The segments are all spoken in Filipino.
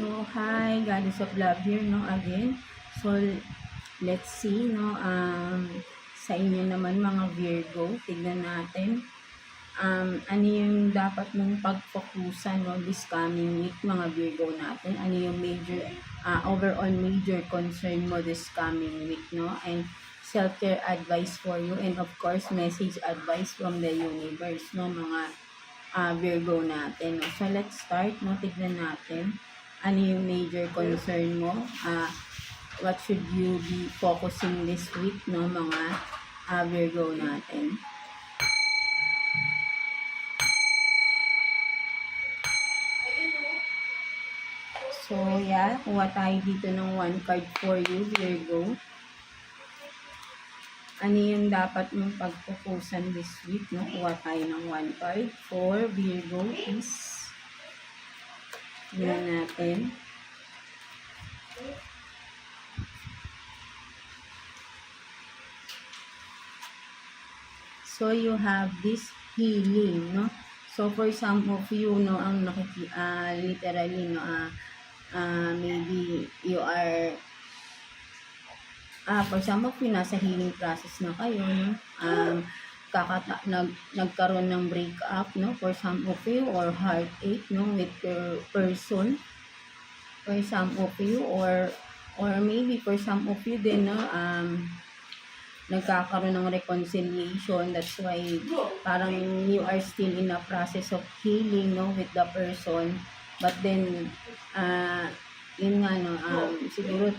So, hi, Goddess of Love here, no, again. So, let's see, no, sa inyo naman mga Virgo, tignan natin. Ano yung dapat mong pagfokusan, no, this coming week, mga Virgo natin. Ano yung major, overall major concern mo this coming week, no, and self-care advice for you, and of course, message advice from the universe, no, mga Virgo natin. No? So, let's start, no, tignan natin ano yung major concern mo, what should you be focusing this week, no, mga Virgo natin. So, yeah, kuha tayo dito ng one card for you, Virgo. Ano yung dapat mong pagpupusan this week, no? Kuha tayo ng one card for Virgo, please. Tignan natin. So, you have this healing, no? So, for some of you, no, ang literally, no, maybe you are, for some of you, nasa healing process na kayo, no? Nagkaroon ng breakup, no, for some of you, or heartache, no, with your person, for some of you, or maybe for some of you din, no, nagkakaroon ng reconciliation. That's why parang you are still in a process of healing, no, with the person, but then yun nga, no, siguro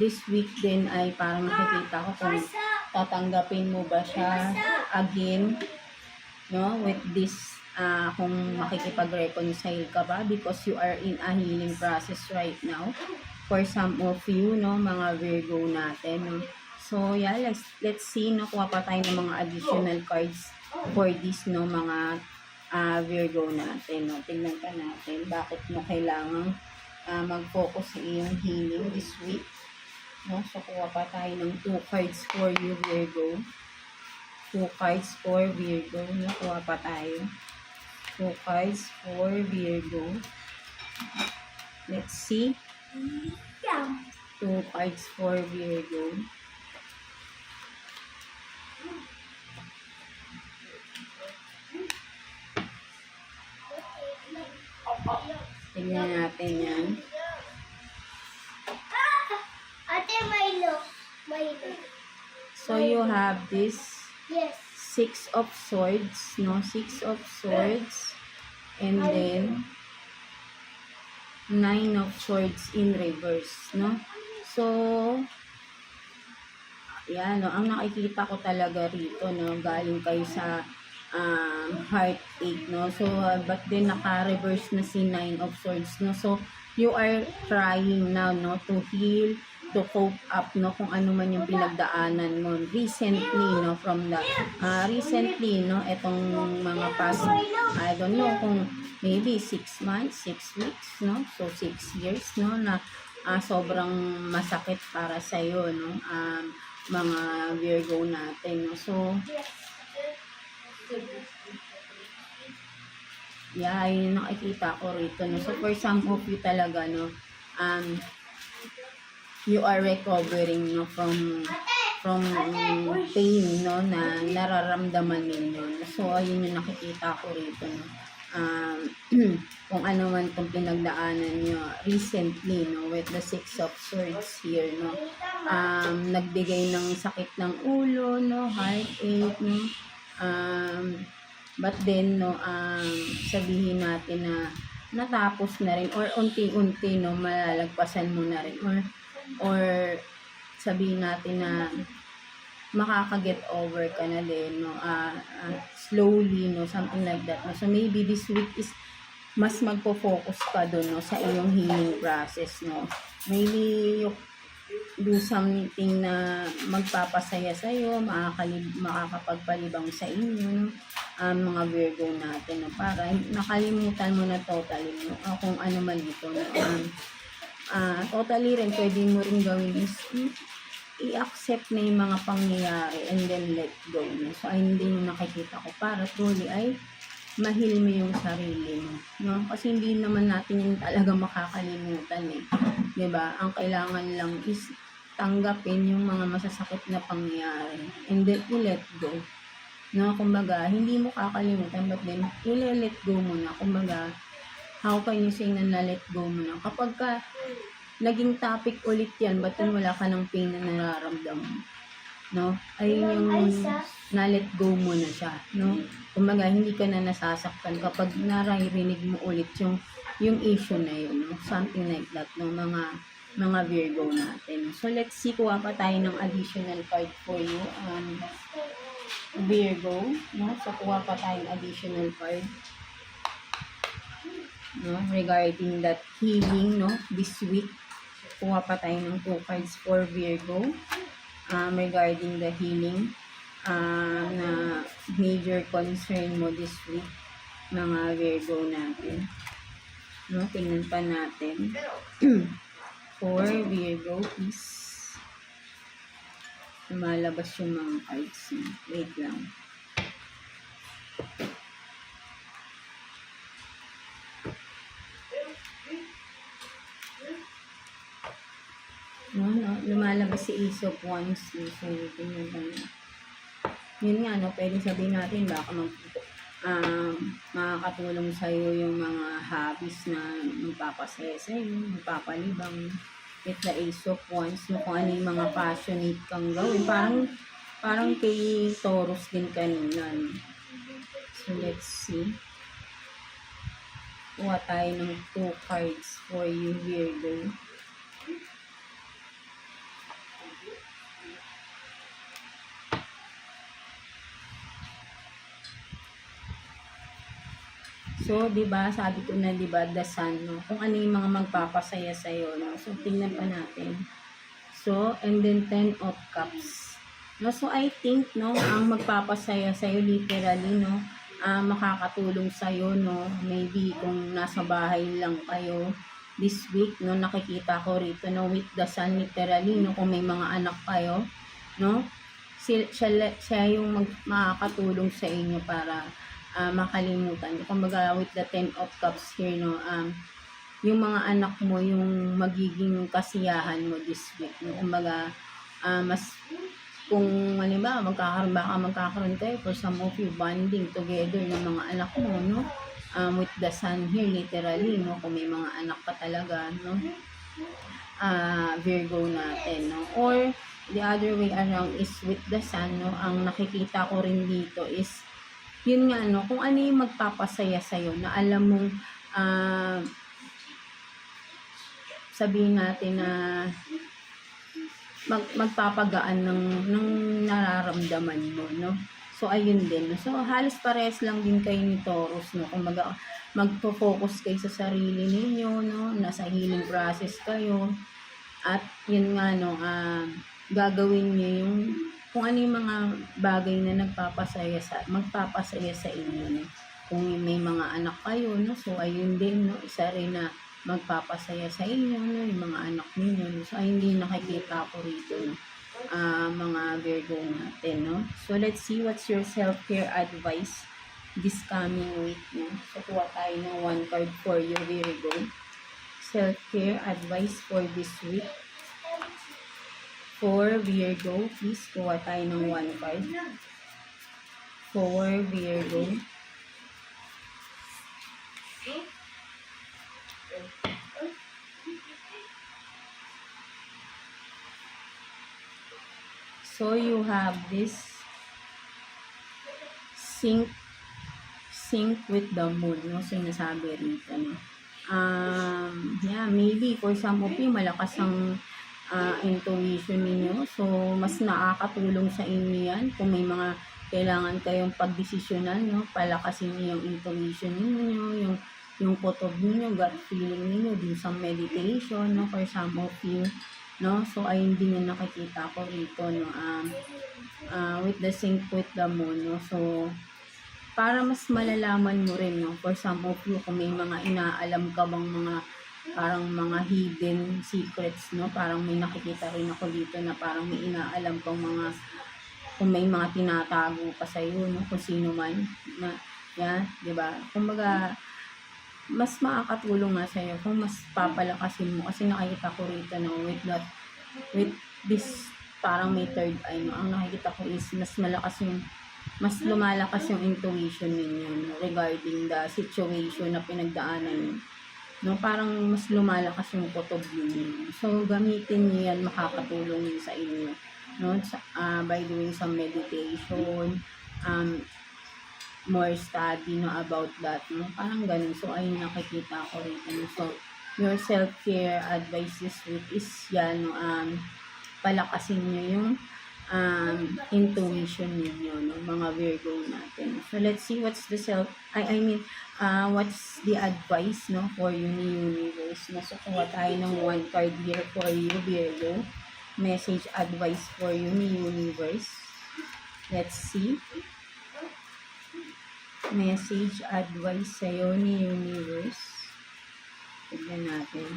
this week din ay parang nakikita ko kung tatanggapin mo ba siya again, no, with this, kung makikipag-reconcile ka ba, because you are in a healing process right now for some of you, no, mga Virgo natin, no. So, yeah, let's see, no, kuha pa tayo ng mga additional cards for this, no, mga Virgo natin, no. Tingnan pa natin bakit mo kailangang mag-focus sa iyong healing this week. No? So, kuha pa tayo ng 2 cards for you, Virgo. 2 cards for Virgo. No? Kuha pa tayo. 2 cards for Virgo. Let's see. 2 cards for Virgo. Tingnan natin yan. So, you have this 6 of Swords, no? 6 of Swords. And then, 9 of Swords in reverse, no? So, yan, no? Ang nakikita ko talaga rito, no? Galing kayo sa heartache, no? So, but then, naka-reverse na si 9 of Swords, no? So, you are trying now, no? To heal, to cope up, no, kung ano man yung pinagdaanan mo recently, no, from the recently, no, etong mga past, I don't know kung maybe 6 months, 6 weeks, no, so 6 years, no, na sobrang masakit para sa iyo, no, mga Virgo natin, no. So, yeah, yun yung nakikita ko rito, no. So, for some of you talaga, no, you are recovering, no, from pain, no, na nararamdaman ninyo. So, ayun yung nakikita ko rito, no. Kung ano man kung pinagdaanan nyo recently, no, with the 6 of Swords here, no. Nagbigay ng sakit ng ulo, no, heartache, no. But then, no, sabihin natin na natapos na rin, or unti-unti, no, malalagpasan mo na rin, or sabihin natin na makaka-get over ka na din, no, slowly, no, something like that, no. So, maybe this week is mas magpo-focus ka doon, no, sa iyong healing process, no. Maybe you do something na magpapasaya sa iyo, makakapagpalibang sa inyo, no, mga Virgo natin, no, para nakalimutan mo na totally, no, kung ano man ito, no. Totally rin, pwede mo rin gawin is i-accept na yung mga pangyayari and then let go. No? So, ay hindi yung nakikita ko para truly ay mahil mo yung sarili mo, no? Kasi hindi naman natin yun talaga makakalimutan eh. 'Di ba? Ang kailangan lang is tanggapin yung mga masasakit na pangyayari and then i-let go. No, kumbaga, hindi mo kakalimutan but then i-let go mo na. Kumbaga, how can you say na na-let go mo na? Kapag ka naging topic ulit yan, but then wala ka ng pain na nararamdaman, no? Ayun yung na-let go mo na siya, no? Kumbaga, hindi ka na nasasaktan kapag naririnig mo ulit yung issue na yun, no? Something like that, no? Mga Virgo natin. So, let's see, kuha pa tayo ng additional card for you, Virgo, no? So, kuha pa tayo ng additional card, no? Regarding that healing, no? This week, kuha pa tayo ng 2 cards for Virgo, regarding the healing, na major concern mo this week, mga Virgo natin. No? Tingnan pa natin. For Virgo, please. Lumalabas yung mga cards. Wait lang. No, lumalabas si Ace of Wands. So, tingnan pa natin. Yun nga, no, pwede sabihin natin baka makakatulong sa'yo yung mga hobbies na magpapasaya sa'yo, magpapalibang with the Ace of Wands, no, kung ano yung mga passionate kang gawin. Parang kay Taurus din kanina. No? So, let's see. Kuha tayo ng 2 cards for you, Virgo. So, 'di ba, sabi ko na 'di ba, the sun, no? Kung ano yung mga magpapasaya sa iyo, no? So, tingnan pa natin. So, and then 10 of cups. No, so I think, no, ang magpapasaya sa iyo literally, no, makakatulong sa iyo, no. Maybe kung nasa bahay lang kayo this week, no, nakikita ko rito, no, with the sun literally, no, kung may mga anak kayo, no, siya yung makakatulong sa inyo para makalimutan. Kumbaga, with the 10 of cups here, no, yung mga anak mo, yung magiging kasiyahan mo this week, no? Kumbaga, mas, kung halimbawa, magkakaroon kayo for some of you bonding together ng mga anak mo, no? With the sun here, literally, no? Kung may mga anak ka talaga, no? Virgo natin, no? Or, the other way around is with the sun, no? Ang nakikita ko rin dito is yun nga, no, kung ano yung magpapasaya sa'yo, na alam mong, sabihin natin na magpapagaan ng nararamdaman mo, no? So, ayun din. So, halos parehas lang din kayo ni Taurus, no? Kung magpo-focus kayo sa sarili ninyo, no? Nasa healing process kayo. At yun nga, no, gagawin nyo yung kung ano yung mga bagay na magpapasaya sa inyo, no? Kung may mga anak kayo, no? So, ayun din, no? Isa rin na magpapasaya sa inyo, no? Yung mga anak ninyo, no? So, ayun din nakikita ko rito, no? Mga Virgo natin, no? So, let's see what's your self-care advice this coming week, no? So, kuha tayo ng 1 card for you, Virgo. Self-care advice for this week. For Virgo, please kuha tayo ng 1 card. For Virgo. So, you have this sync with the moon, no? So, nasabi rito, no? Yeah, maybe for some of you, malakas ang intuition ninyo. So, mas nakakatulong sa inyo yan. Kung may mga kailangan kayong pagdesisyonan, no? Palakasin niyo yung intuition ninyo, yung kutob ninyo, gut feeling ninyo, din sa meditation, no? For some of you, no? So, ayun din yung nakikita ko rito, no? With the sync with the moon, no? So, para mas malalaman mo rin, no? For some of you, kung may mga inaalam ka bang mga parang mga hidden secrets, no? Parang may nakikita rin ako dito na parang may inaalam kang kung may mga tinatago pa sa iyo, no? Kung sino man na Yeah, 'di ba? Kumbaga, mas makakatulong nga sa'yo kung mas papalakasin mo kasi nakikita ko rito no with this parang may third eye no, ang nakikita ko is mas lumalakas yung intuition ninyo no, regarding the situation na pinagdaanan niyo no, parang mas lumalakas yung kutob ninyo. So gamitin niyo yan, makakatulong yun sa inyo no, by doing some meditation, um, more study no about that no, parang ganun. So ayun nakikita ko rito no. So your self-care advice this week is yan no, palakasin nyo yung intuition ninyo no, mga Virgo natin. So let's see what's the what's the advice no for you ni universe. Nasukuha tayo ng one card here for you Virgo. Message advice for you ni universe. Let's see. Message advice sa'yo ni universe. Tignan natin.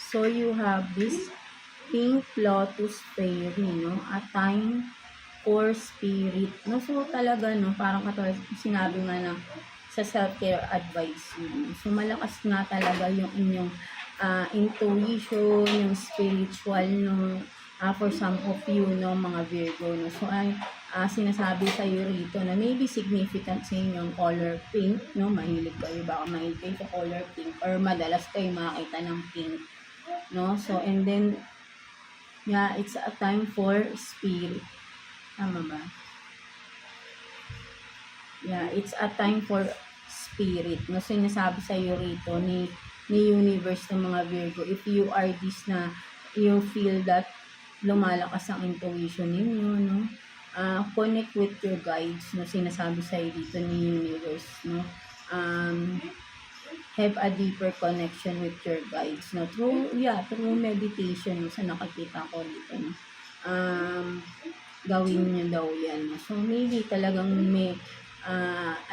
So you have this pink lotus fairy, no? A time for spirit. No? So talaga, no? Parang katulad sinabi nga na sa self-care advice. No? So malakas nga talaga yung inyong intuition, yung spiritual, no? For some of you, no, mga Virgo, no? So ay sinasabi sa iyo rito na maybe significant sa inyo yung color pink, no? Mahilig kayo, baka mahilig kayo sa color pink or madalas kayo makakita ng pink, no? So and then yeah, it's a time for spirit. Tama ba? Yeah, it's a time for spirit. No, sinasabi sa iyo rito ni universe ng mga Virgo, if you are this na you feel that lumalakas ang intuition ninyo, no? Connect with your guides, no? Sinasabi sa iyo dito ni universe, no? Have a deeper connection with your guides, no? Through meditation, no? Sa nakikita ko dito, no? Gawin nyo daw yan, no? So maybe talagang may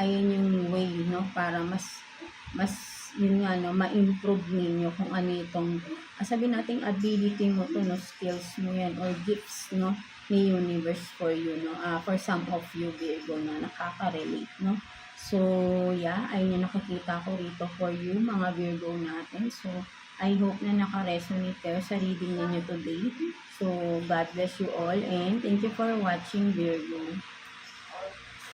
ayan yung way, no? Para mas yun nga, no, ma-improve ninyo kung ano itong, sabi nating ability mo to, no, skills mo yan, or gifts, no, ni universe for you, no, for some of you Virgo na nakaka-relate, no. So, yeah, ayun yung nakikita ko rito for you, mga Virgo natin. So, I hope na naka-resonate kayo sa reading ninyo today. So, God bless you all and thank you for watching Virgo.